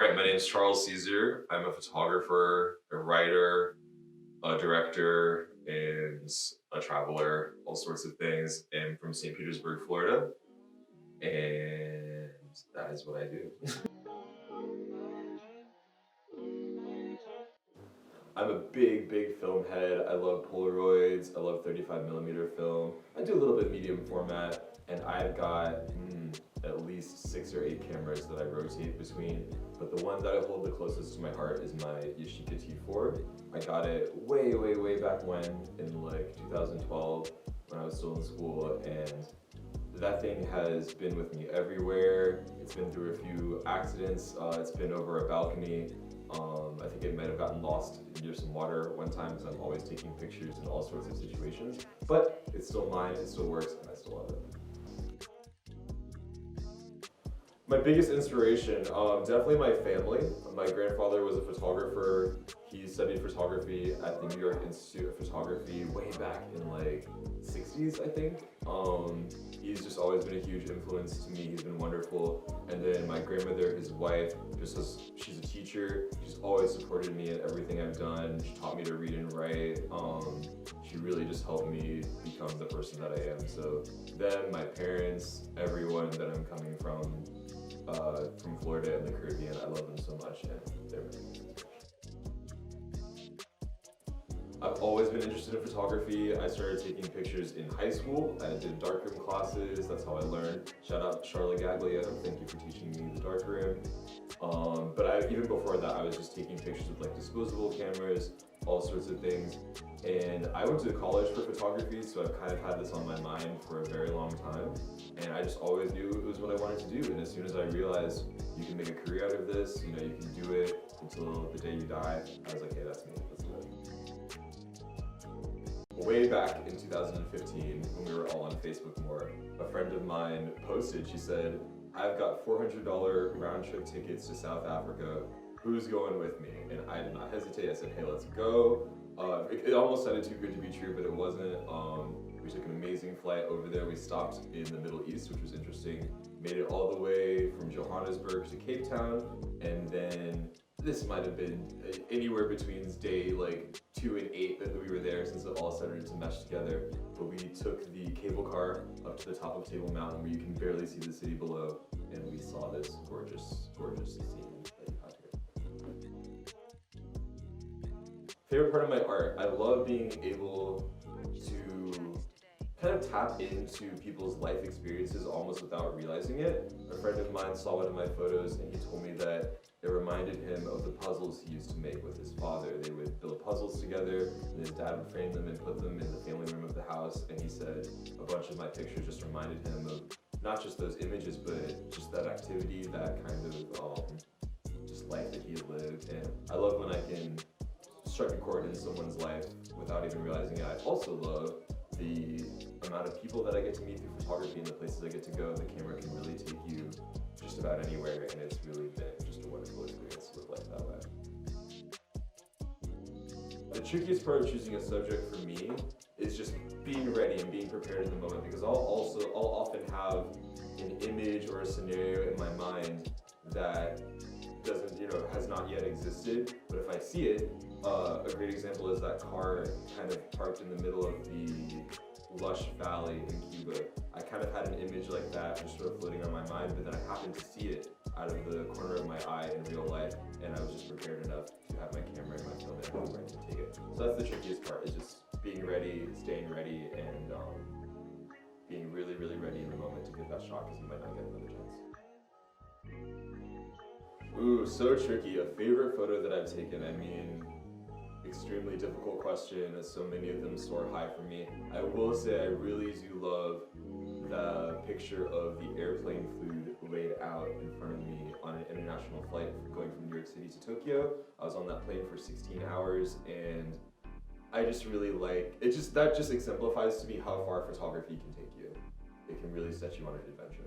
All right, my name is Charles Caesar. I'm a photographer, a writer, a director, and a traveler, all sorts of things. I'm from St. Petersburg, Florida, and that is what I do. I'm a big film head. I love Polaroids. I love 35 millimeter film. I do a little bit medium format, and I've got at least 6 or 8 cameras that I rotate between. But the one that I hold the closest to my heart is my Yashica T4. I got it way back when, in like 2012, when I was still in school, and that thing has been with me everywhere. It's been through a few accidents. It's been over a balcony. I think it might have gotten lost near some water one time because I'm always taking pictures in all sorts of situations. But it's still mine, it still works, and I still love it. My biggest inspiration, definitely my family. My grandfather was a photographer. He studied photography at the New York Institute of Photography way back in like 60s, I think. He's just always been a huge influence to me. He's been wonderful. And then my grandmother, his wife, she's a teacher. She's always supported me in everything I've done. She taught me to read and write. She really just helped me become the person that I am. So them, my parents, everyone that I'm coming from Florida and the Caribbean, I love them so much, and they're my biggest inspiration. I've always been interested in photography. I started taking pictures in high school. I did darkroom classes. That's how I learned. Shout out Charlotte Gagliano. Thank you for teaching me the darkroom. But even before that, I was just taking pictures with like disposable cameras, all sorts of things. And I went to college for photography, so I've kind of had this on my mind for a very long time. And I just always knew it was what I wanted to do. And as soon as I realized you can make a career out of this, you can do it until the day you die, I was like, hey, that's me, let's do it. Way back in 2015, when we were all on Facebook more, a friend of mine posted, she said, I've got $400 round trip tickets to South Africa. Who's going with me? And I did not hesitate. I said, hey, let's go. It almost sounded too good to be true, but it wasn't. We took an amazing flight over there. We stopped in the Middle East, which was interesting. Made it all the way from Johannesburg to Cape Town, and then this might have been anywhere between day like 2 and 8 that we were there, since it all started to mesh together. But we took the cable car up to the top of Table Mountain, where you can barely see the city below, and we saw this gorgeous scene that you have here. Favorite part of my art, I love being able to kind of tap into people's life experiences almost without realizing it. A friend of mine saw one of my photos and he told me that it reminded him of the puzzles he used to make with his father. They would build puzzles together, and his dad would frame them and put them in the family room of the house. And he said a bunch of my pictures just reminded him of not just those images, but just that activity, that kind of just life that he had lived. And I love when I can strike a chord in someone's life without even realizing it. I also love the amount of people that I get to meet through photography and the places I get to go. The camera can really take you just about anywhere, and it's really been just a wonderful experience to live life that way. The trickiest part of choosing a subject for me is just being ready and being prepared in the moment, because I'll often have an image or a scenario in my mind that doesn't, has not yet existed, but if I see it, a great example is that car kind of parked in the middle of the lush valley in Cuba. I kind of had an image like that just sort of floating on my mind, but then I happened to see it out of the corner of my eye in real life, and I was just prepared enough to have my camera and my film and I was ready to take it. So that's the trickiest part, is just being ready, staying ready, and being really ready in the moment to get that shot, because you might not get another chance. Ooh, so tricky. A favorite photo that I've taken, I mean, extremely difficult question, as so many of them soar high for me. I will say I really do love the picture of the airplane food laid out in front of me on an international flight going from New York City to Tokyo. I was on that plane for 16 hours, and I just really like it. That just exemplifies to me how far photography can take you. It can really set you on an adventure.